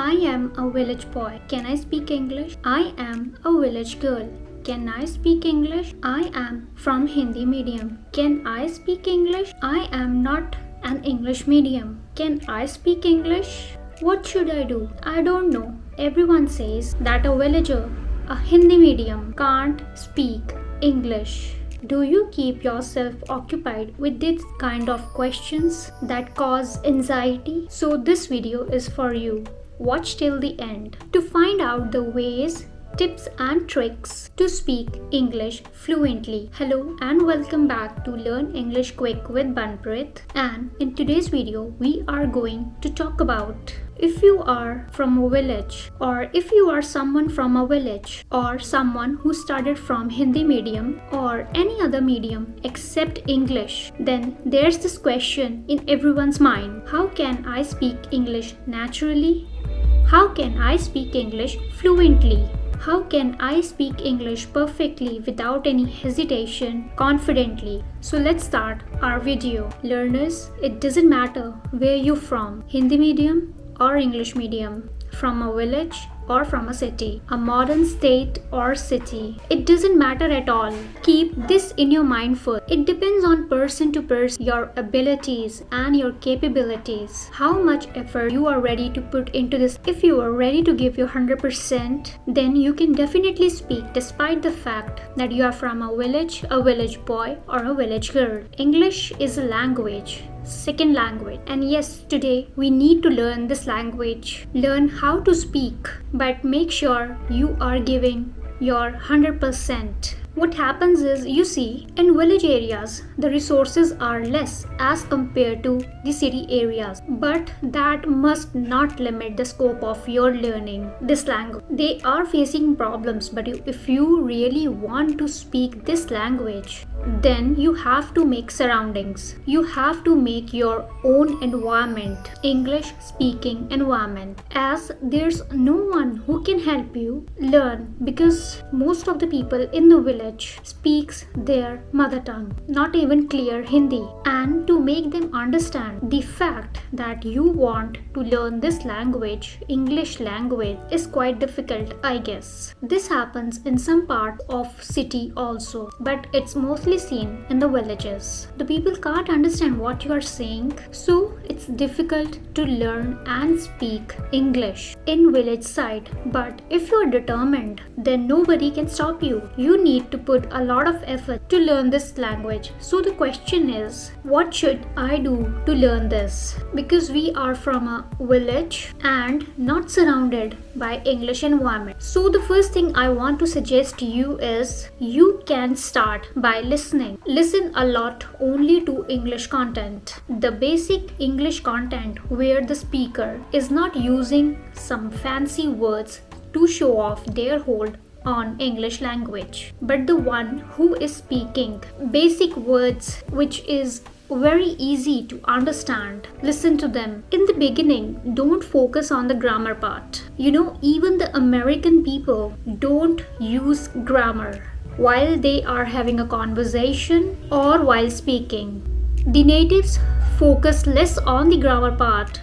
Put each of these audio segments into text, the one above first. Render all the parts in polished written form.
I am a village boy. Can I speak English? I am a village girl. Can I speak English? I am from Hindi medium. Can I speak English? I am not an English medium. Can I speak English? What should I do? I don't know. Everyone says that a villager, a Hindi medium, can't speak English. Do you keep yourself occupied with this kind of questions that cause anxiety? So this video is for you. Watch till the end to find out the ways, tips and tricks to speak English fluently. Hello and welcome back to Learn English Quick with Banpreet, and in today's video we are going to talk about if you are from a village, or if you are someone from a village, or someone who started from Hindi medium or any other medium except English, then there's this question in everyone's mind: how can I speak English naturally? How can I speak English fluently? How can I speak English perfectly without any hesitation, confidently? So let's start our video. Learners, it doesn't matter where you're from, Hindi medium or English medium, from a village or from a city, a modern state or city. It doesn't matter at all. Keep this in your mind first. It depends on person to person, your abilities and your capabilities, how much effort you are ready to put into this. If you are ready to give your 100%, then you can definitely speak despite the fact that you are from a village boy or a village girl. English is a language, second language, and yes, today we need to learn this language, learn how to speak, but make sure you are giving your 100%. What happens is, you see, in village areas the resources are less as compared to the city areas, but that must not limit the scope of your learning this language. They are facing problems, but if you really want to speak this language, then you have to make surroundings. You have to make your own environment, English speaking environment, as there's no one who can help you learn, because most of the people in the village speaks their mother tongue, not even clear Hindi. And to make them understand the fact that you want to learn this language, English language, is quite difficult, I guess. This happens in some parts of city also, but it's mostly seen in the villages. The people can't understand what you are saying, so it's difficult to learn and speak English in village side. But if you're determined, then nobody can stop you. You need to put a lot of effort to learn this language. So the question is, what should I do to learn this? Because we are from a village and not surrounded by English environment. So the first thing I want to suggest to you is, you can start by listening. Listen a lot only to English content. The basic English content where the speaker is not using some fancy words to show off their hold on English language, but the one who is speaking basic words which is very easy to understand. Listen to them. In the beginning, don't focus on the grammar part. You know, even the American people don't use grammar while they are having a conversation or while speaking. The natives focus less on the grammar part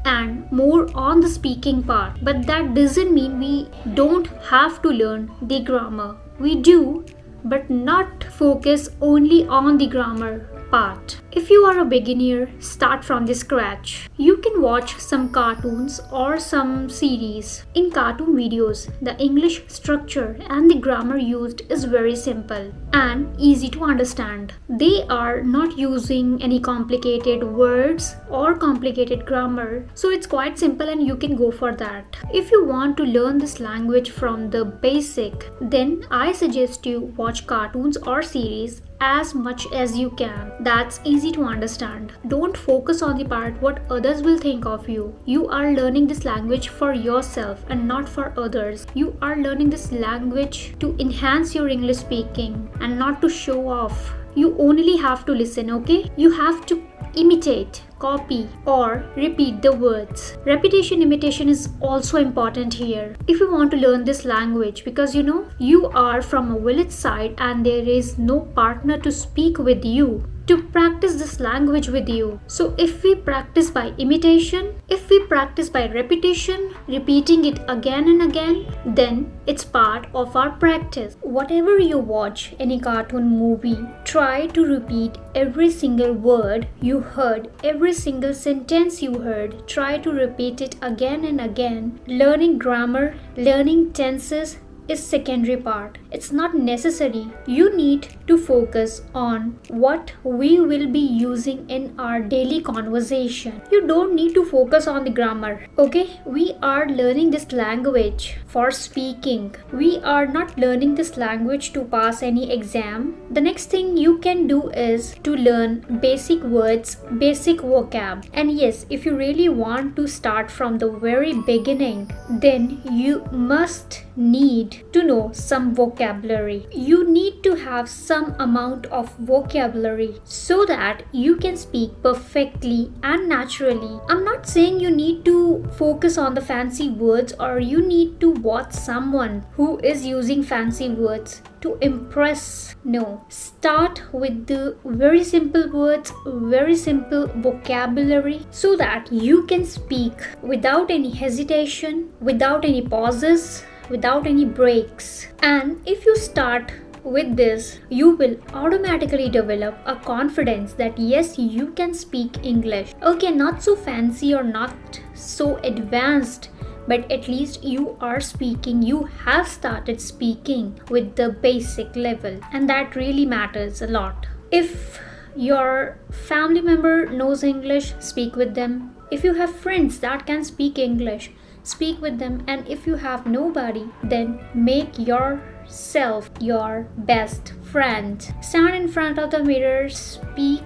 and more on the speaking part, but that doesn't mean we don't have to learn the grammar. We do, but not focus only on the grammar part. If you are a beginner, start from the scratch. You can watch some cartoons or some series. In cartoon videos, the English structure and the grammar used is very simple and easy to understand. They are not using any complicated words or complicated grammar, so it's quite simple and you can go for that. If you want to learn this language from the basic, then I suggest you watch cartoons or series as much as you can. That's easy to understand. Don't focus on the part what others will think of you. You are learning this language for yourself and not for others. You are learning this language to enhance your English speaking and not to show off. You only have to listen, okay? You have to imitate copy or repeat the words. Repetition imitation is also important here if you want to learn this language, because you are from a village side and there is no partner to speak with you to practice this language with you. So if we practice by imitation, if we practice by repetition, repeating it again and again, then it's part of our practice. Whatever you watch, any cartoon, movie, try to repeat every single word you heard, every single sentence you heard. Try to repeat it again and again. Learning grammar, learning tenses is secondary part. It's not necessary. You need to focus on what we will be using in our daily conversation. You don't need to focus on the grammar. Okay, we are learning this language for speaking. We are not learning this language to pass any exam. The next thing you can do is to learn basic words, basic vocab. And yes, if you really want to start from the very beginning, then you must need to know some vocabulary. You need to have some amount of vocabulary so that you can speak perfectly and naturally. I'm not saying you need to focus on the fancy words or you need to watch someone who is using fancy words to impress. No, start with the very simple words, very simple vocabulary, so that you can speak without any hesitation, without any pauses, without any breaks. And if you start with this, you will automatically develop a confidence that yes, you can speak English. Okay, not so fancy or not so advanced, but at least you are speaking. You have started speaking with the basic level, and that really matters a lot. If your family member knows English, speak with them. If you have friends that can speak English, speak with them. And if you have nobody, then make yourself your best friend. Stand in front of the mirror, speak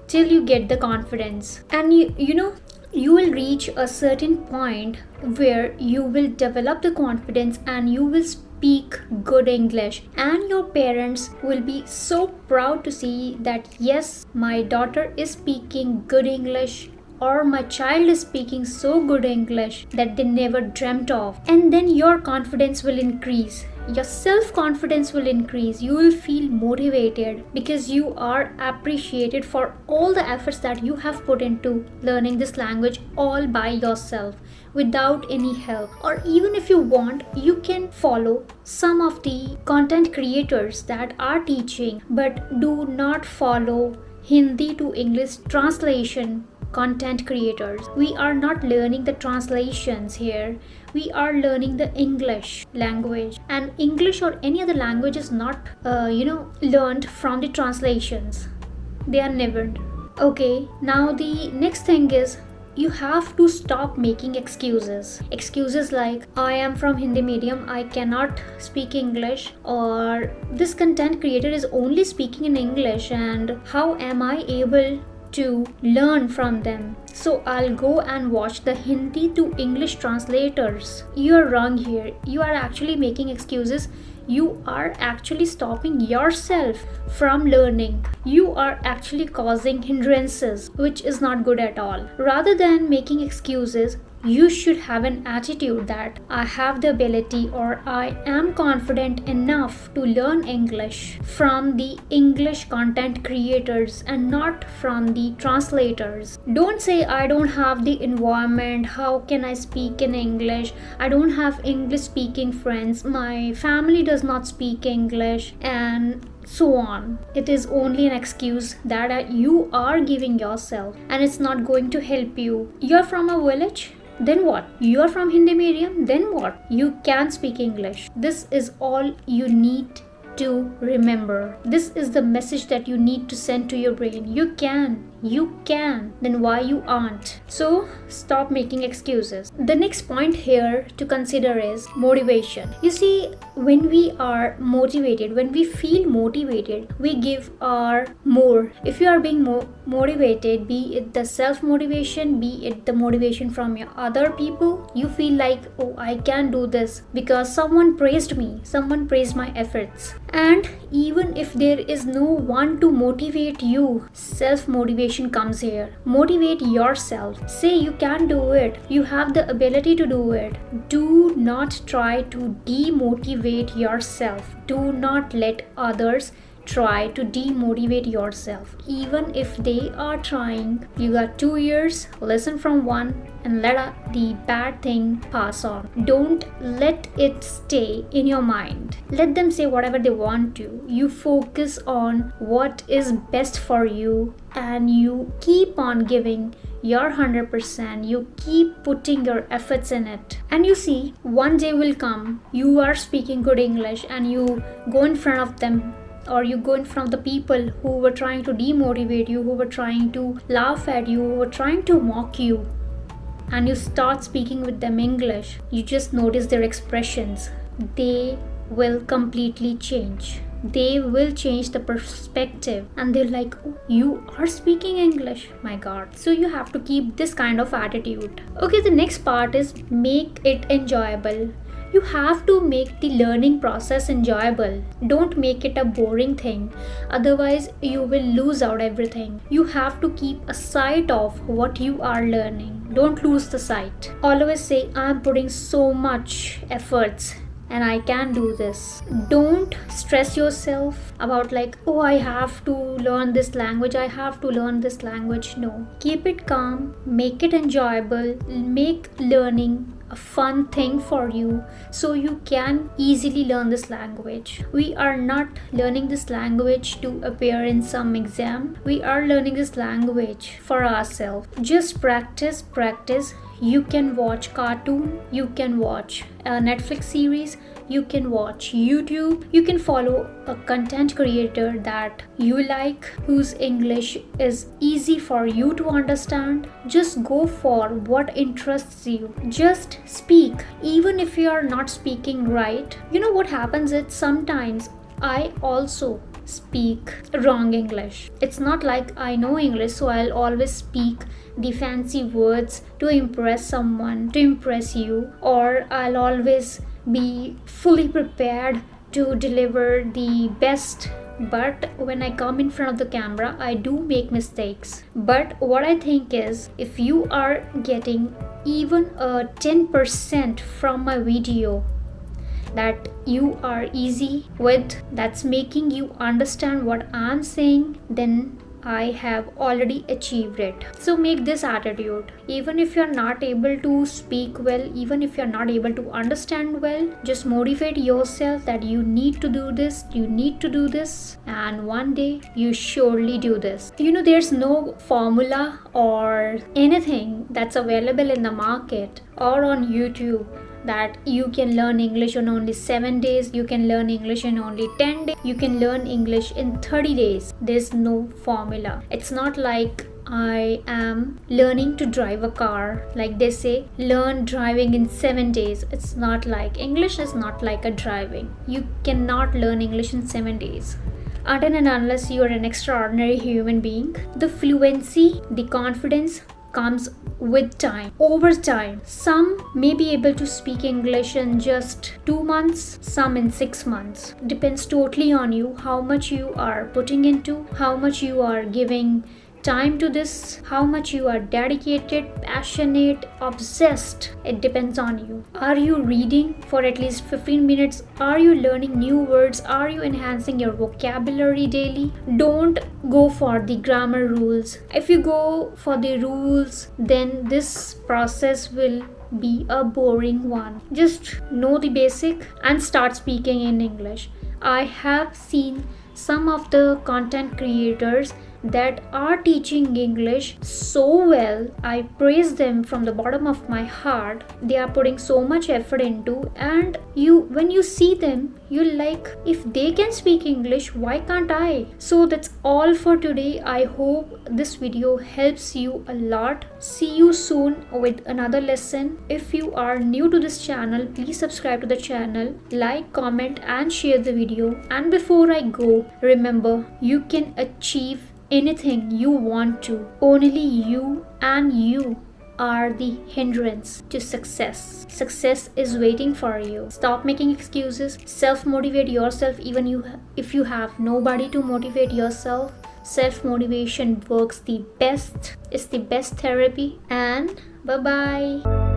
till you get the confidence. And you will reach a certain point where you will develop the confidence and you will speak good English, and your parents will be so proud to see that yes, my daughter is speaking good English, or my child is speaking so good English that they never dreamt of. And then your confidence will increase. Your self-confidence will increase. You will feel motivated because you are appreciated for all the efforts that you have put into learning this language all by yourself without any help. Or even if you want, you can follow some of the content creators that are teaching, but do not follow Hindi to English translation content creators. We are not learning the translations here. We are learning the English language, and English or any other language is not learned from the translations. They are never. Okay, now the next thing is you have to stop making excuses. Excuses like, I am from Hindi medium, I cannot speak English, or this content creator is only speaking in English and how am I able to learn from them, so I'll go and watch the Hindi to English translators. You're wrong here. You are actually making excuses. You are actually stopping yourself from learning. You are actually causing hindrances, which is not good at all. Rather than making excuses, you should have an attitude that I have the ability or I am confident enough to learn English from the English content creators and not from the translators. Don't say I don't have the environment, how can I speak in English? I don't have English speaking friends, my family does not speak English, and so on. It is only an excuse that you are giving yourself, and it's not going to help you. You're from a village? Then what? You're from Hindi medium? Then what? You can speak English. This is all you need to remember. This is the message that you need to send to your brain. You can. Then why you aren't? So stop making excuses. The next point here to consider is motivation. You see, when we are motivated, when we feel motivated, we give our more. If you are being motivated, be it the self-motivation, be it the motivation from your other people, you feel like, oh, I can do this because someone praised me, someone praised my efforts. And even if there is no one to motivate you, self-motivation motivation comes here. Motivate yourself. Say you can do it. You have the ability to do it. Do not try to demotivate yourself. Do not let others try to demotivate yourself. Even if they are trying, you got 2 years, listen from one and let the bad thing pass on. Don't let it stay in your mind. Let them say whatever they want to. You focus on what is best for you and you keep on giving your 100%. You keep putting your efforts in it. And you see, one day will come, you are speaking good English and you go in front of them, or you go in front of the people who were trying to demotivate you, who were trying to laugh at you, who were trying to mock you, and you start speaking with them English. You just notice their expressions. They will completely change. They will change the perspective and they're like, oh, you are speaking English, my god. So you have to keep this kind of attitude. Okay, the next part is make it enjoyable. You have to make the learning process enjoyable. Don't make it a boring thing. Otherwise, you will lose out everything. You have to keep a sight of what you are learning. Don't lose the sight. Always say, I'm putting so much efforts and I can do this. Don't stress yourself about like, oh, I have to learn this language. I have to learn this language. No. Keep it calm. Make it enjoyable. Make learning a fun thing for you so you can easily learn this language. We are not learning this language to appear in some exam. We are learning this language for ourselves. Just practice. You can watch cartoon, you can watch a Netflix series, you can watch YouTube, you can follow a content creator that you like, whose English is easy for you to understand. Just go for what interests you. Just speak. Even if you are not speaking right, you know what happens is sometimes I also speak wrong English. It's not like I know English, so I'll always speak the fancy words to impress someone, to impress you, or I'll always be fully prepared to deliver the best. But when I come in front of the camera, I do make mistakes. But what I think is, if you are getting even a 10% from my video that you are easy with, that's making you understand what I'm saying, then I have already achieved it. So make this attitude. Even if you're not able to speak well, even if you're not able to understand well, just motivate yourself that you need to do this, and one day you surely do this. You know, there's no formula or anything that's available in the market or on YouTube that you can learn English in only 7 days, you can learn English in only 10 days, you can learn English in 30 days. There's no formula. It's not like I am learning to drive a car. Like they say, learn driving in 7 days. It's not like, English is not like a driving. You cannot learn English in 7 days. Until and unless you are an extraordinary human being. The fluency, the confidence comes with time, over time. Some may be able to speak English in just 2 months, some in 6 months. Depends totally on you, how much you are putting into, how much you are giving time to this, how much you are dedicated, passionate, obsessed. It depends on you. Are you reading for at least 15 minutes? Are you learning new words? Are you enhancing your vocabulary daily? Don't go for the grammar rules. If you go for the rules, then this process will be a boring one. Just know the basic and start speaking in English. I have seen some of the content creators that are teaching English so well. I praise them from the bottom of my heart. They are putting so much effort into, and when you see them, you're like, if they can speak English, why can't I? So that's all for today. I hope this video helps you a lot. See you soon with another lesson. If you are new to this channel, please subscribe to the channel, like, comment and share the video. And before I go, remember, you can achieve anything you want to. Only you and you are the hindrance to success. Success is waiting for you. Stop making excuses. Self-motivate yourself even if you have nobody to motivate yourself. Self-motivation works the best, is the best therapy. And bye bye.